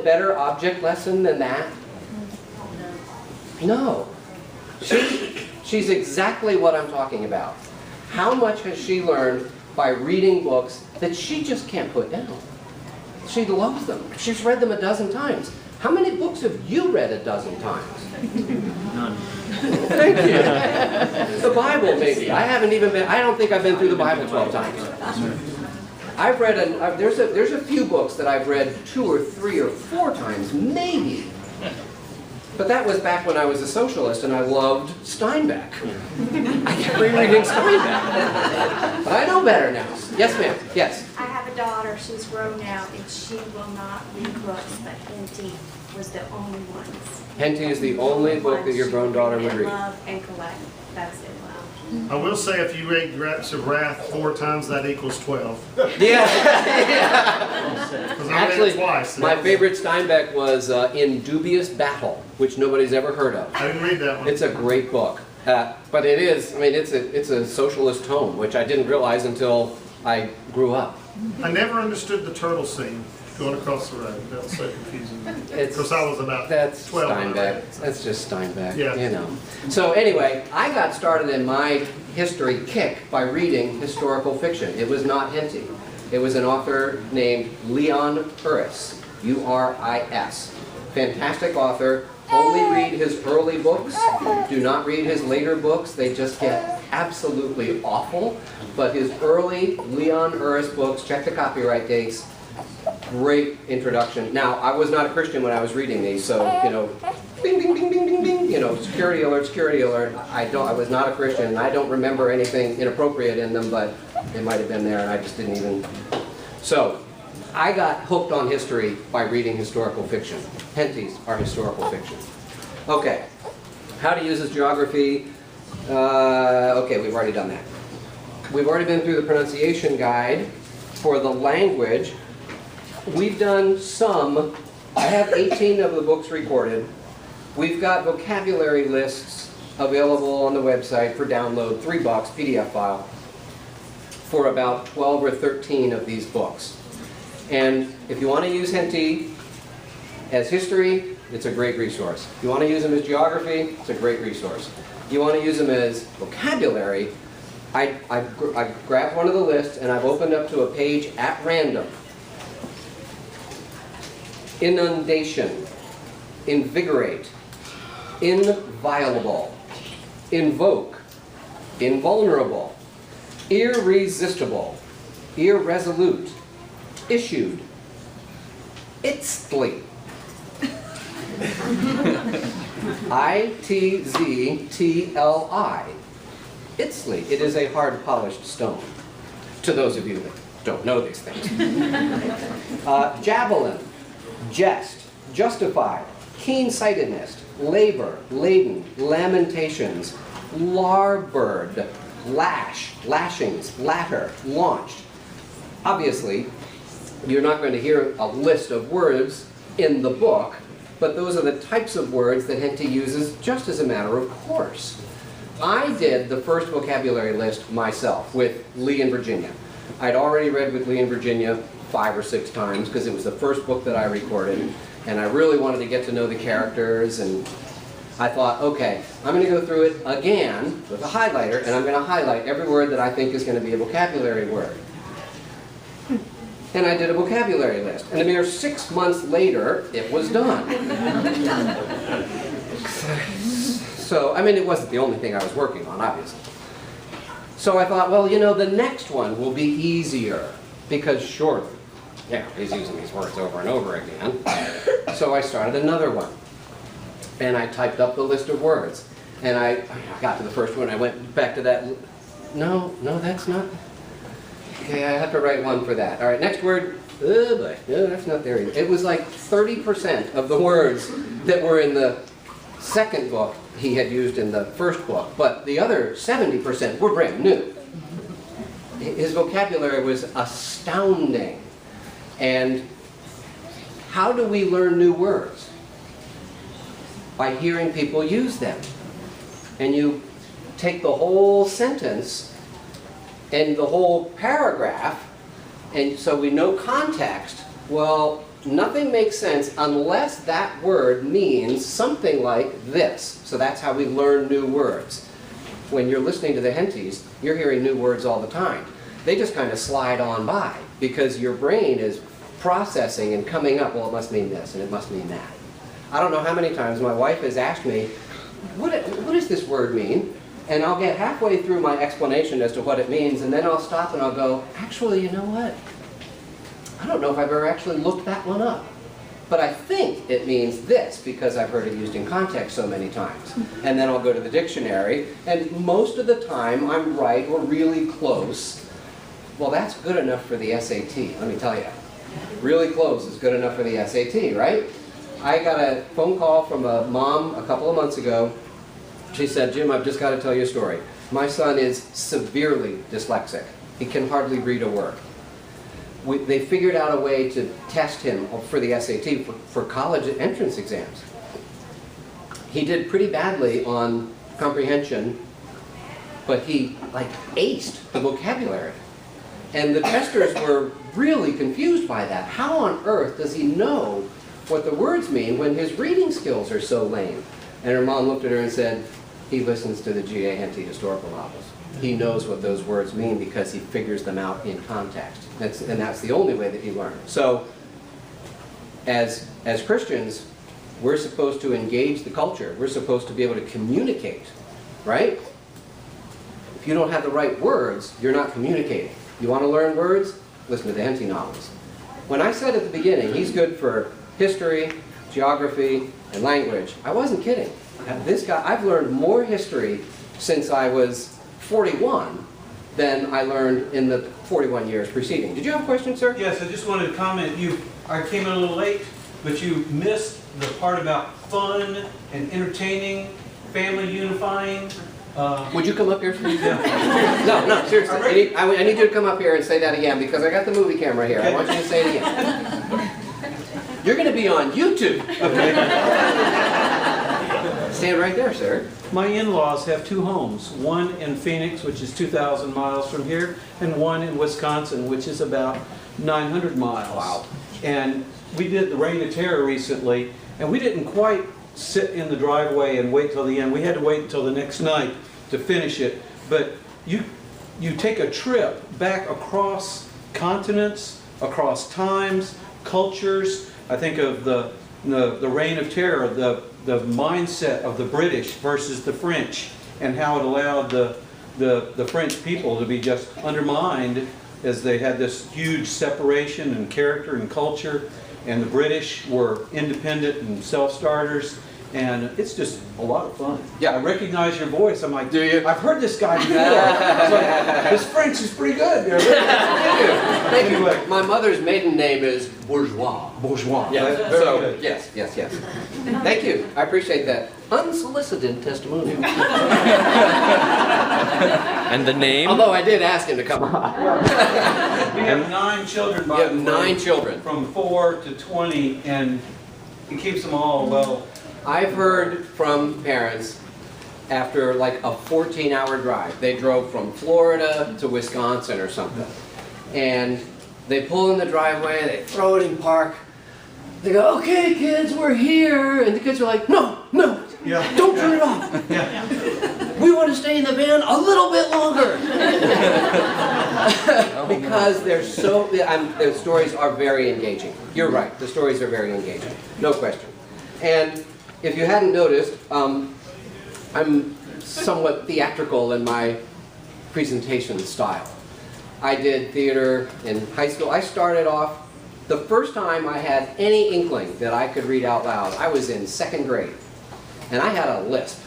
better object lesson than that? No. She's exactly what I'm talking about. How much has she learned by reading books that she just can't put down? She loves them. She's read them a dozen times. How many books have you read a dozen times? None. Thank you. The Bible, maybe. I don't think I've been through the Bible 12 times. I've read, there's a few books that I've read 2 or 3 or 4 times, maybe. But that was back when I was a socialist and I loved Steinbeck. I kept rereading Steinbeck. But I know better now. Yes, ma'am. Yes. I have a daughter, she's grown now, and she will not read books, but Henty was the only one. Henty is the only book that your grown daughter would read. Love and collect. That's it. Wow. I will say if you read Grapes of Wrath 4 times, that equals 12. Yeah. Because I read Actually, it twice. my favorite Steinbeck was In Dubious Battle, which nobody's ever heard of. I didn't read that one. It's a great book. But it is, I mean, it's a socialist tone, which I didn't realize until I grew up. I never understood the turtle scene going across the road. That was so confusing. Because I was about 12. That's when I read Steinbeck. it. That's just Steinbeck, Yeah. you know. So anyway, I got started in my history kick by reading historical fiction. It was not Henty. It was an author named Leon Uris, U-R-I-S. Fantastic author. Only read his early books. Do not read his later books. They just get absolutely awful. But his early Leon Uris books, check the copyright dates. Great introduction. Now, I was not a Christian when I was reading these, so, you know, bing, bing, bing, bing, bing, bing, you know, security alert, security alert. I was not a Christian, and I don't remember anything inappropriate in them, but it might have been there, and I just didn't even. So, I got hooked on history by reading historical fiction. Henty's are historical fiction. Okay, how to use his geography. Okay, we've already done that. We've already been through the pronunciation guide for the language. We've done some. I have 18 of the books recorded. We've got vocabulary lists available on the website for download, $3 PDF file, for about 12 or 13 of these books. And if you want to use Henty as history, it's a great resource. If you want to use them as geography, it's a great resource. If you want to use them as vocabulary, I grabbed one of the lists and I've opened up to a page at random. Inundation, invigorate, inviolable, invoke, invulnerable, irresistible, irresolute, issued, itztly, I-T-Z-T-L-I, itztly. It is a hard polished stone, to those of you that don't know these things. Javelin, jest, justified, keen-sightedness, labor, laden, lamentations, larboard, lash, lashings, latter, launched. Obviously, you're not going to hear a list of words in the book, but those are the types of words that Henty uses just as a matter of course. I did the first vocabulary list myself with Lee in Virginia. I'd already read with Lee in Virginia 5 or 6 times because it was the first book that I recorded, and I really wanted to get to know the characters, and I thought, okay, I'm going to go through it again with a highlighter, and I'm going to highlight every word that I think is going to be a vocabulary word. And I did a vocabulary list, and a mere 6 months later, it was done. So, I mean, it wasn't the only thing I was working on, obviously. So I thought, well, you know, the next one will be easier, because surely, yeah, he's using these words over and over again. So I started another one, and I typed up the list of words, and I got to the first one, I went back to that, no, that's not, okay, I have to write one for that. All right, next word, oh boy, no, that's not there either. It was like 30% of the words that were in the second book he had used in the first book, but the other 70% were brand new. His vocabulary was astounding. And how do we learn new words? By hearing people use them. And you take the whole sentence and the whole paragraph, and so we know context. Well, nothing makes sense unless that word means something like this. So that's how we learn new words. When you're listening to the Hentys, you're hearing new words all the time. They just kind of slide on by because your brain is processing and coming up, well, it must mean this and it must mean that. I don't know how many times my wife has asked me, what does this word mean? And I'll get halfway through my explanation as to what it means, and then I'll stop and I'll go, actually, you know what? I don't know if I've ever actually looked that one up. But I think it means this because I've heard it used in context so many times. And then I'll go to the dictionary, and most of the time I'm right or really close. Well, that's good enough for the SAT, let me tell you. Really close is good enough for the SAT, right? I got a phone call from a mom a couple of months ago. She said, Jim, I've just got to tell you a story. My son is severely dyslexic. He can hardly read a word. They figured out a way to test him for the SAT for college entrance exams. He did pretty badly on comprehension, but he like aced the vocabulary. And the testers were really confused by that. How on earth does he know what the words mean when his reading skills are so lame? And her mom looked at her and said, he listens to the G.A. Henty historical novels. He knows what those words mean because he figures them out in context. And that's the only way that he learns. So, as Christians, we're supposed to engage the culture. We're supposed to be able to communicate, right? If you don't have the right words, you're not communicating. You want to learn words? Listen to the Henty novels. When I said at the beginning, he's good for history, geography, and language, I wasn't kidding. This guy, I've learned more history since I was 41 than I learned in the 41 years preceding. Did you have a question, sir? Yes, I just wanted to comment. I came in a little late, but you missed the part about fun and entertaining, family unifying. Would you come up here? Yeah. No, seriously. I need you to come up here and say that again because I got the movie camera here. Okay. I want you to say it again. You're going to be on YouTube. Okay. Stand right there, sir. My in-laws have two homes, one in Phoenix, which is 2,000 miles from here, and one in Wisconsin, which is about 900 miles. Wow. And we did the Reign of Terror recently, and we didn't quite sit in the driveway and wait till the end. We had to wait until the next night to finish it. But you take a trip back across continents, across times, cultures. I think of the Reign of Terror, the mindset of the British versus the French, and how it allowed the French people to be just undermined as they had this huge separation in character and culture, and the British were independent and self-starters, and it's just a lot of fun. Yeah. I recognize your voice. I'm like, do you? I've heard this guy before. Like, this French is pretty good. Thank you. Anyway. My mother's maiden name is Bourgeois. Bourgeois. Yeah. Very So good. yes. Thank you. I appreciate that unsolicited testimonial. And the name? Although I did ask him to come on. We have 9 children, by You have the way, 9 children. from 4 to 20, and it keeps them all well. I've heard from parents after like a 14-hour drive. They drove from Florida to Wisconsin or something. And they pull in the driveway, they throw it in park. They go, okay kids, we're here. And the kids are like, no, Yeah. don't turn it off. Yeah. We want to stay in the van a little bit longer. Because they're so, the stories are very engaging. You're right, the stories are very engaging, no question. And if you hadn't noticed, I'm somewhat theatrical in my presentation style. I did theater in high school. I started off, the first time I had any inkling that I could read out loud, I was in 2nd grade. And I had a lisp.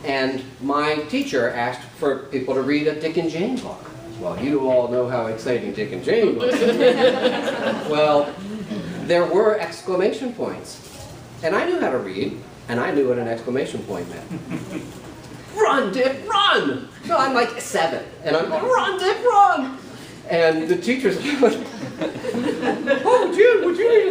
And my teacher asked for people to read a Dick and Jane book. Well, you all know how exciting Dick and Jane books are. Well, there were exclamation points. And I knew how to read, and I knew what an exclamation point meant. Run, Dick, run! So I'm like 7, and I'm like, run, Dick, run! And the teacher's like, oh, Jim, would you read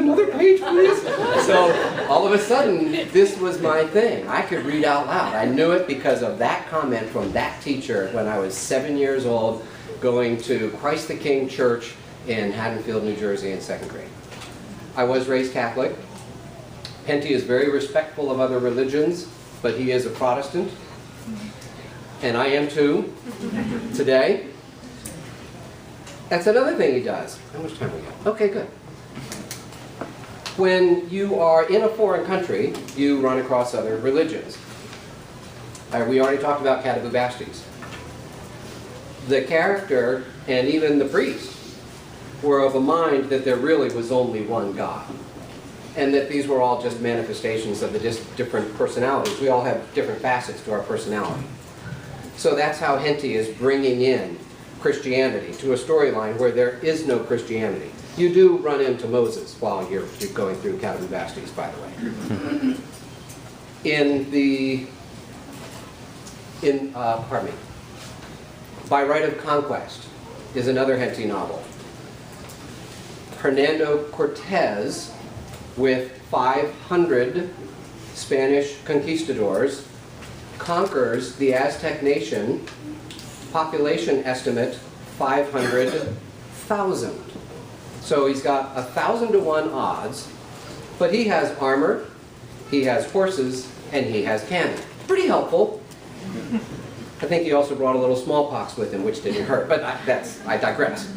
another page, please? So all of a sudden, this was my thing. I could read out loud. I knew it because of that comment from that teacher when I was 7 years old, going to Christ the King Church in Haddonfield, New Jersey in 2nd grade. I was raised Catholic. Henty is very respectful of other religions, but he is a Protestant. And I am too, today. That's another thing he does. How much time we got? Okay, good. When you are in a foreign country, you run across other religions. We already talked about Catavubastes. The character and even the priest were of a mind that there really was only one God, and that these were all just manifestations of the different personalities. We all have different facets to our personality. So that's how Henty is bringing in Christianity to a storyline where there is no Christianity. You do run into Moses while you're going through Catavubastes, by the way. Pardon me. By Right of Conquest is another Henty novel. Hernando Cortez, with 500 Spanish conquistadors, conquers the Aztec nation, population estimate 500,000. So he's got 1,000 to 1 odds, but he has armor, he has horses, and he has cannon. Pretty helpful. I think he also brought a little smallpox with him, which didn't hurt, but I digress.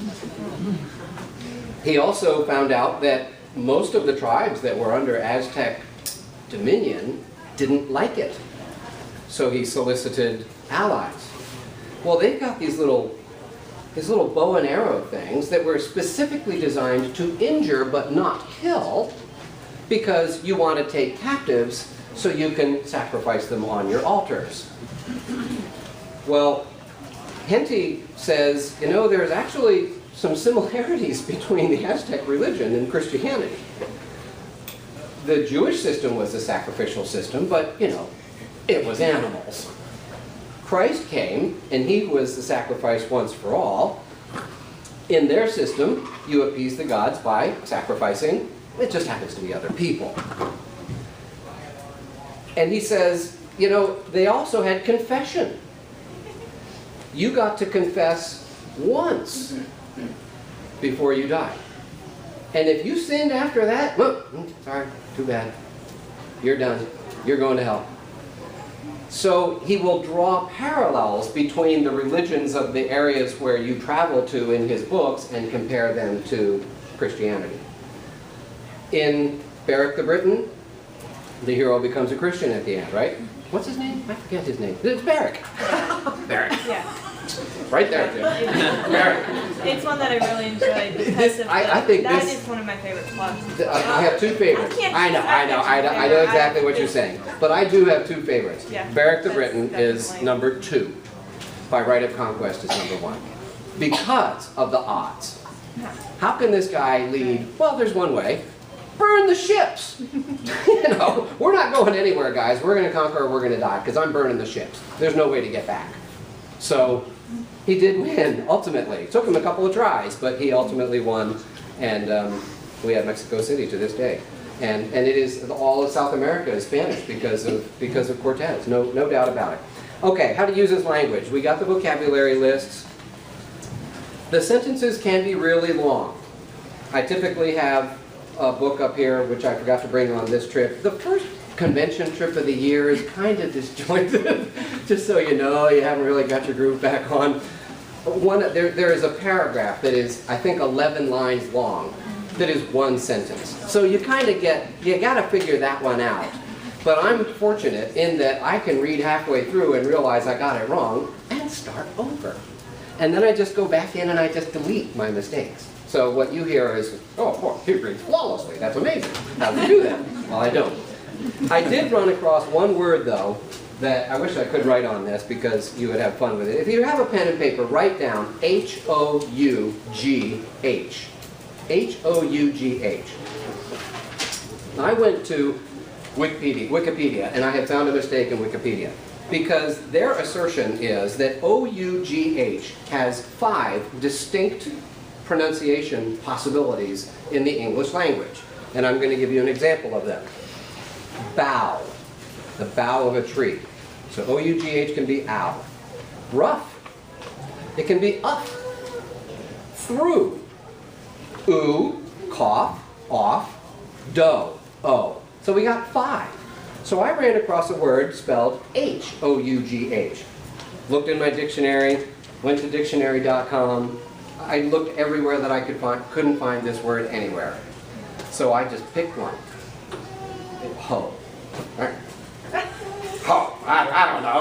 He also found out that most of the tribes that were under Aztec dominion didn't like it. So he solicited allies. Well, they've got these little bow and arrow things that were specifically designed to injure but not kill, because you want to take captives so you can sacrifice them on your altars. Well, Henty says, you know, there's actually some similarities between the Aztec religion and Christianity. The Jewish system was a sacrificial system, but, you know, it was animals. Christ came, and he was the sacrifice once for all. In their system, you appease the gods by sacrificing. It just happens to be other people. And he says, you know, they also had confession. You got to confess once before you died. And if you sinned after that, sorry, too bad. You're done. You're going to hell. So he will draw parallels between the religions of the areas where you travel to in his books and compare them to Christianity. In Beric the Briton, the hero becomes a Christian at the end, right? What's his name? I forget his name. It's Beric. Beric. Yeah. Right there, Jim. Beric. It's one that I really enjoyed because of I think that this- is one of my favorite plots. I have two favorites. I know exactly what you're saying. But I do have two favorites. Yeah, Beric the that's Briton is definitely- number 2. By Right of Conquest is number 1. Because of the odds. How can this guy lead? Well, there's one way. Burn the ships. You know, we're not going anywhere, guys. We're going to conquer or we're going to die, because I'm burning the ships. There's no way to get back. So he did win, ultimately. It took him a couple of tries, but he ultimately won. And we have Mexico City to this day. And it is, all of South America is Spanish because of Cortez. No doubt about it. Okay, how to use his language. We got the vocabulary lists. The sentences can be really long. I typically have a book up here, which I forgot to bring on this trip. The first convention trip of the year is kind of disjointed, just so you know, you haven't really got your groove back on. There is a paragraph that is, I think, 11 lines long, that is one sentence. So you kind of you got to figure that one out. But I'm fortunate in that I can read halfway through and realize I got it wrong and start over. And then I just go back in and I just delete my mistakes. So what you hear is, oh, boy, he reads flawlessly. That's amazing. How do you do that? Well, I don't. I did run across one word, though, that I wish I could write on this because you would have fun with it. If you have a pen and paper, write down H-O-U-G-H. H-O-U-G-H. I went to Wikipedia, and I had found a mistake in Wikipedia. Because their assertion is that O-U-G-H has 5 distinct pronunciation possibilities in the English language. And I'm going to give you an example of them. Bough, the bough of a tree. So O-U-G-H can be ow. Rough, it can be up. Through. Ooh, cough, off, Dough, O. So we got 5. So I ran across a word spelled H-O-U-G-H. Looked in my dictionary, went to dictionary.com. I looked everywhere that I could find, couldn't find this word anywhere. So I just picked one. Ho. All right. Ho. I don't know.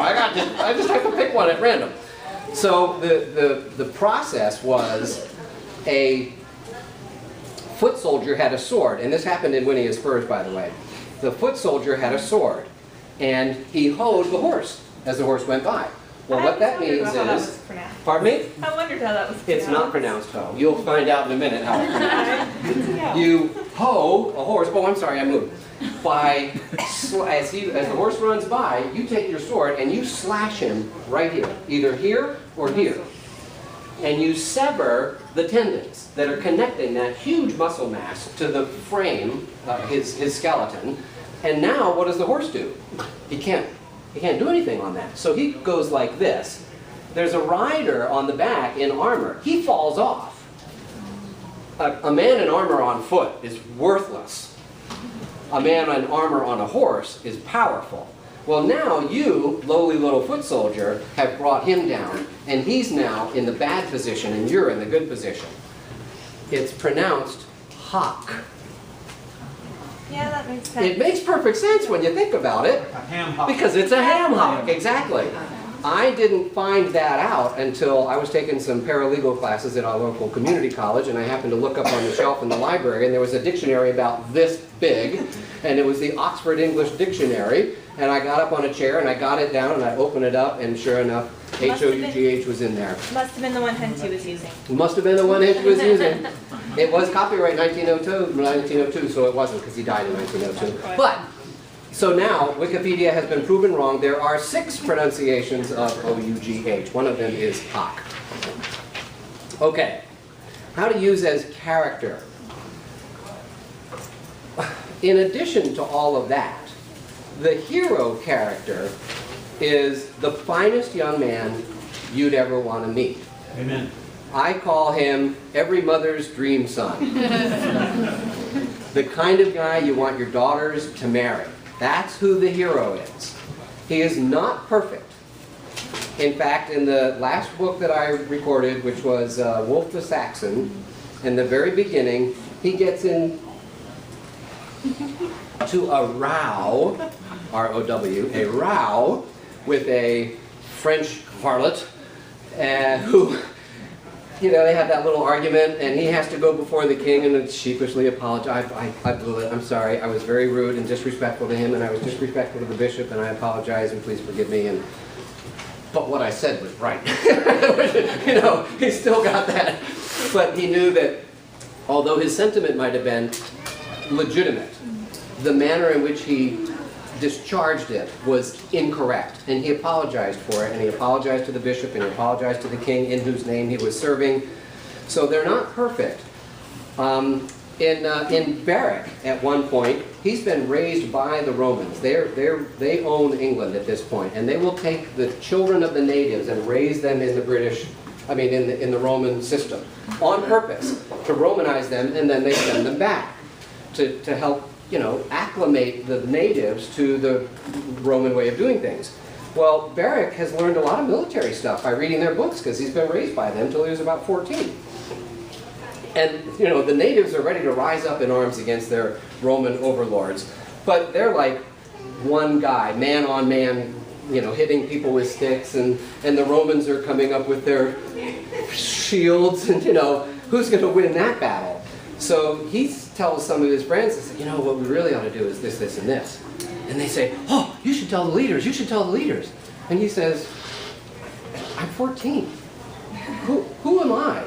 I just have to pick one at random. So the process was a foot soldier had a sword, and this happened in Winnie is Furs, by the way. The foot soldier had a sword, and he hoed the horse as the horse went by. Well, what that means is, pardon me? I wondered how that was pronounced. It's not pronounced hoe. You'll find out in a minute how it's pronounced. You hoe a horse, oh, I'm sorry, I moved. By, as the horse runs by, you take your sword and you slash him right here, either here or here. And you sever the tendons that are connecting that huge muscle mass to the frame, his skeleton. And now, what does the horse do? He can't do anything on that. So he goes like this. There's a rider on the back in armor. He falls off. A man in armor on foot is worthless. A man in armor on a horse is powerful. Well, now you, lowly little foot soldier, have brought him down, and he's now in the bad position, and you're in the good position. It's pronounced hock. Yeah, that makes sense. It makes perfect sense when you think about it. A ham hock. Because it's a ham hock, exactly. I didn't find that out until I was taking some paralegal classes at our local community college, and I happened to look up on the shelf in the library, and there was a dictionary about this big, and it was the Oxford English Dictionary, and I got up on a chair, and I got it down, and I opened it up, and sure enough, H-O-U-G-H was in there. Must have been the one Henty was using. Must have been the one Henty was using. It was copyright 1902, so it wasn't, because he died in 1902. But, so now, Wikipedia has been proven wrong. There are 6 pronunciations of O-U-G-H. One of them is hock. Okay, how to use as character. In addition to all of that, the hero character is the finest young man you'd ever want to meet. Amen. I call him every mother's dream son. The kind of guy you want your daughters to marry. That's who the hero is. He is not perfect. In fact, in the last book that I recorded, which was Wolf the Saxon, in the very beginning, he gets in to a row, R-O-W, a row with a French harlot who, you know, they have that little argument, and he has to go before the king and sheepishly apologize. I blew it. I'm sorry. I was very rude and disrespectful to him, and I was disrespectful to the bishop, and I apologize, and please forgive me. But what I said was right. You know, he still got that. But he knew that although his sentiment might have been legitimate, the manner in which he discharged it was incorrect, and he apologized for it, and he apologized to the bishop, and he apologized to the king in whose name he was serving. So they're not perfect. In Berwick, at one point, he's been raised by the Romans. They own England at this point, and they will take the children of the natives and raise them in the British, in the Roman system, on purpose, to Romanize them, and then they send them back to help, you know, acclimate the natives to the Roman way of doing things. Well, Berwick has learned a lot of military stuff by reading their books, because he's been raised by them till he was about 14. And, you know, the natives are ready to rise up in arms against their Roman overlords. But they're like one guy, man on man, you know, hitting people with sticks, and the Romans are coming up with their shields, and, you know, who's going to win that battle? So he tells some of his friends, he said, you know, what we really ought to do is this, this, and this. And they say, oh, you should tell the leaders, you should tell the leaders. And he says, I'm 14. Who am I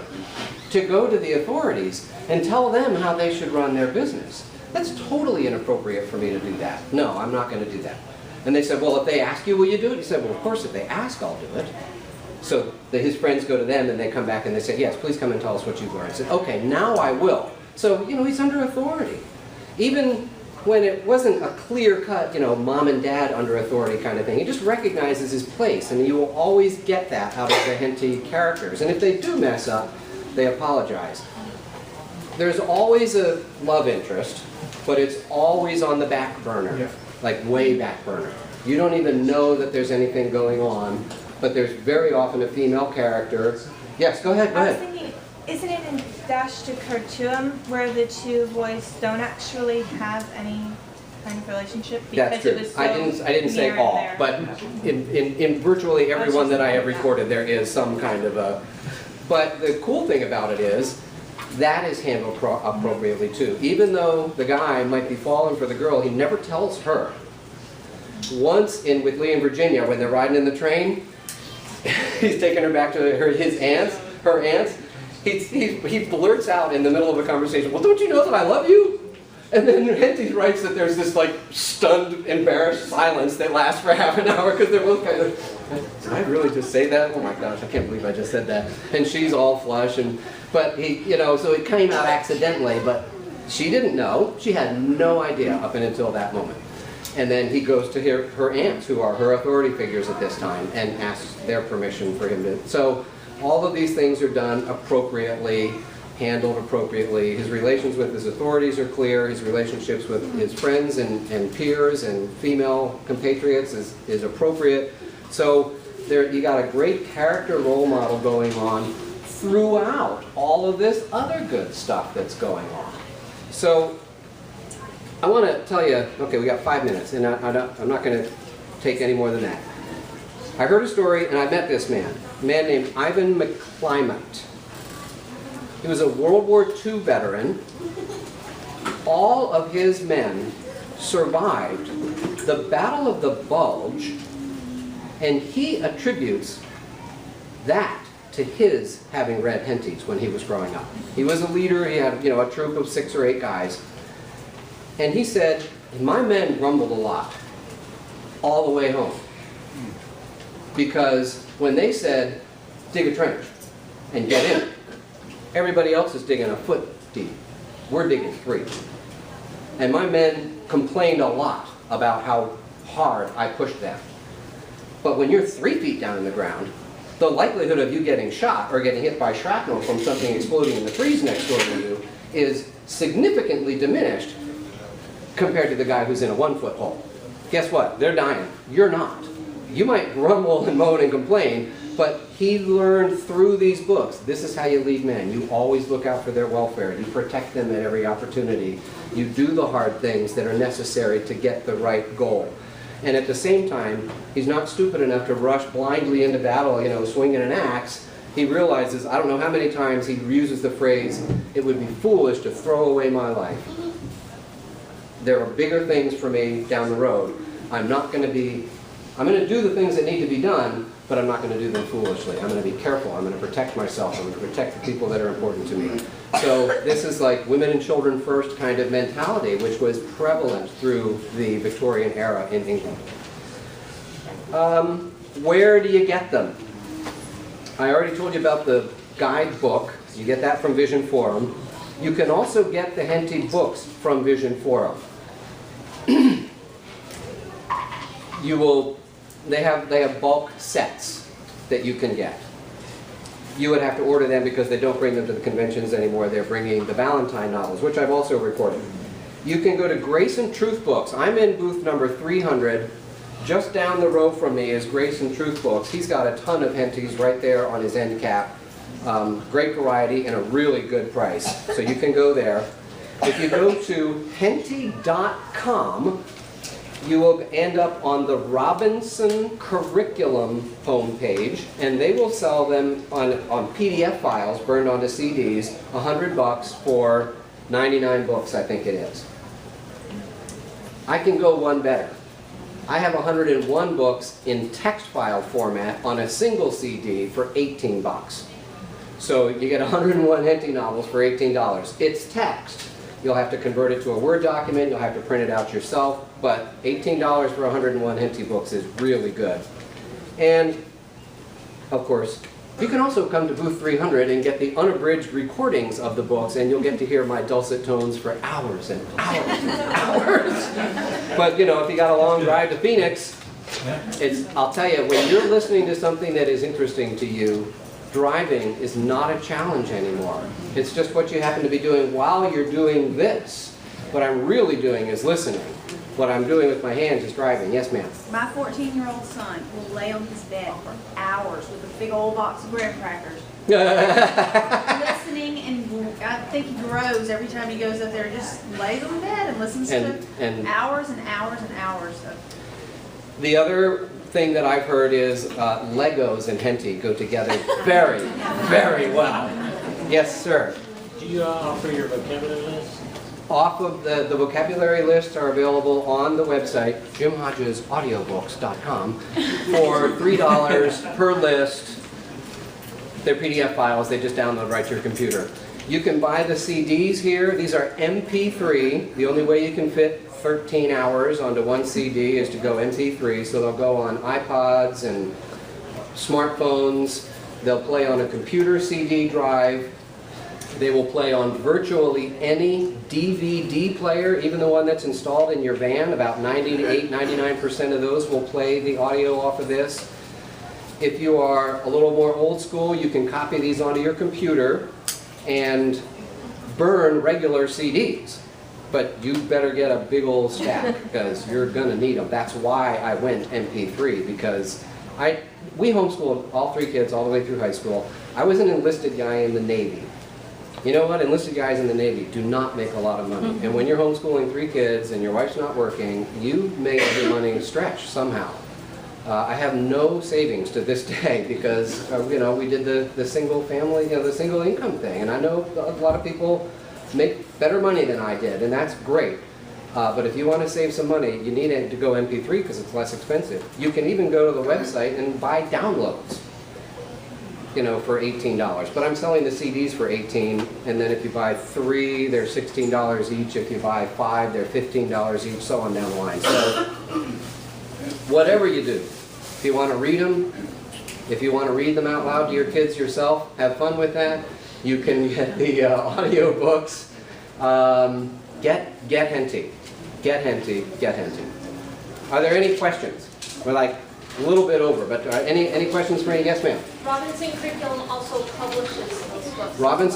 to go to the authorities and tell them how they should run their business? That's totally inappropriate for me to do that. No, I'm not going to do that. And they said, well, if they ask you, will you do it? He said, well, of course, if they ask, I'll do it. So his friends go to them, and they come back and they say, yes, please come and tell us what you've learned. I said, okay, now I will. So, you know, he's under authority. Even when it wasn't a clear-cut, you know, mom and dad under authority kind of thing. He just recognizes his place, and you will always get that out of the Henty characters. And if they do mess up, they apologize. There's always a love interest, but it's always on the back burner, like way back burner. You don't even know that there's anything going on, but there's very often a female character. Yes, go ahead, go I was ahead. thinking, isn't it in Dash to Kertuum where the two boys don't actually have any kind of relationship? That's true. It was so I didn't say near all, there. but in virtually everyone that I have recorded, there is some kind of a. But the cool thing about it is that is handled appropriately too. Even though the guy might be falling for the girl, he never tells her. Once with Lee and Virginia, when they're riding in the train, he's taking her back to her aunts. He blurts out in the middle of a conversation, "Well, don't you know that I love you?" And then Henty writes that there's this like stunned, embarrassed silence that lasts for half an hour because they're both kind of, "Did I really just say that? Oh my gosh, I can't believe I just said that." And she's all flush, but he, so it came out accidentally, but she didn't know. She had no idea up until that moment. And then he goes to her aunts, who are her authority figures at this time, and asks their permission for him to. So all of these things are done appropriately, handled appropriately. His relations with his authorities are clear. His relationships with his friends and peers and female compatriots is appropriate. So you got a great character role model going on throughout all of this other good stuff that's going on. So I want to tell you, okay, we got 5 minutes, and I'm not going to take any more than that. I heard a story, and I met this man, a man named Ivan McClymont. He was a World War II veteran. All of his men survived the Battle of the Bulge, and he attributes that to his having read Henty's when he was growing up. He was a leader. He had, a troop of 6 or 8 guys. And he said, my men grumbled a lot all the way home. Because when they said, dig a trench and get in, everybody else is digging a foot deep. We're digging 3. And my men complained a lot about how hard I pushed them. But when you're 3 feet down in the ground, the likelihood of you getting shot or getting hit by shrapnel from something exploding in the trees next door to you is significantly diminished compared to the guy who's in a 1-foot hole. Guess what? They're dying. You're not. You might grumble and moan and complain, but he learned through these books, this is how you lead men. You always look out for their welfare. You protect them at every opportunity. You do the hard things that are necessary to get the right goal. And at the same time, he's not stupid enough to rush blindly into battle, swinging an axe. He realizes, I don't know how many times he uses the phrase, it would be foolish to throw away my life. There are bigger things for me down the road. I'm going to do the things that need to be done, but I'm not going to do them foolishly. I'm going to be careful. I'm going to protect myself. I'm going to protect the people that are important to me. So this is like women and children first kind of mentality, which was prevalent through the Victorian era in England. Where do you get them? I already told you about the guidebook. You get that from Vision Forum. You can also get the Henty books from Vision Forum. They have bulk sets that you can get. You would have to order them because they don't bring them to the conventions anymore. They're bringing the Valentine novels, which I've also recorded. You can go to Grace and Truth Books. I'm in booth number 300. Just down the row from me is Grace and Truth Books. He's got a ton of Henty's right there on his end cap. Great variety and a really good price. So you can go there. If you go to henty.com, you will end up on the Robinson Curriculum homepage, and they will sell them on PDF files burned onto CDs, $100 for 99 books, I think it is. I can go one better. I have 101 books in text file format on a single CD for $18. So you get 101 Henty novels for $18. It's text. You'll have to convert it to a Word document, you'll have to print it out yourself, but $18 for 101 Henty books is really good. And, of course, you can also come to booth 300 and get the unabridged recordings of the books, and you'll get to hear my dulcet tones for hours and hours and hours. But, if you got a long drive to Phoenix, I'll tell you, when you're listening to something that is interesting to you, driving is not a challenge anymore. It's just what you happen to be doing while you're doing this. What I'm really doing is listening. What I'm doing with my hands is driving. Yes, ma'am. My 14-year-old son will lay on his bed for hours with a big old box of graham crackers, listening, and I think he grows every time he goes up there. Just lays on the bed and listens And- to hours and hours and hours of. The other thing that I've heard is Legos and Henty go together very, very well. Yes, sir. Do you offer your vocabulary list? Off of the vocabulary lists are available on the website, jimhodgesaudiobooks.com, for $3 per list. They're PDF files, they just download right to your computer. You can buy the CDs here. These are MP3. The only way you can fit 13 hours onto one CD is to go MP3, so they'll go on iPods and smartphones. They'll play on a computer CD drive. They will play on virtually any DVD player, even the one that's installed in your van. About 98, 99% of those will play the audio off of this. If you are a little more old school, you can copy these onto your computer and burn regular CDs. But you better get a big old stack because you're gonna need them. That's why I went MP3, because we homeschooled all 3 kids all the way through high school. I was an enlisted guy in the Navy. You know what? Enlisted guys in the Navy do not make a lot of money. And when you're homeschooling 3 kids and your wife's not working, you make your money stretch somehow. I have no savings to this day because, you know, we did the single family, you know, the single income thing. And I know a lot of people make better money than I did, and that's great. But if you want to save some money, you need it to go MP3 because it's less expensive. You can even go to the website and buy downloads, you know, for $18. But I'm selling the CDs for $18, and then if you buy 3, they're $16 each. If you buy 5, they're $15 each, so on down the line. So whatever you do, if you want to read them, if you want to read them out loud to your kids yourself, have fun with that. You can get the audio books. Get Henty. Get Henty. Get Henty. Are there any questions? We're like a little bit over, but any questions for me? Yes, ma'am. Robinson Curriculum also publishes those books. Robinson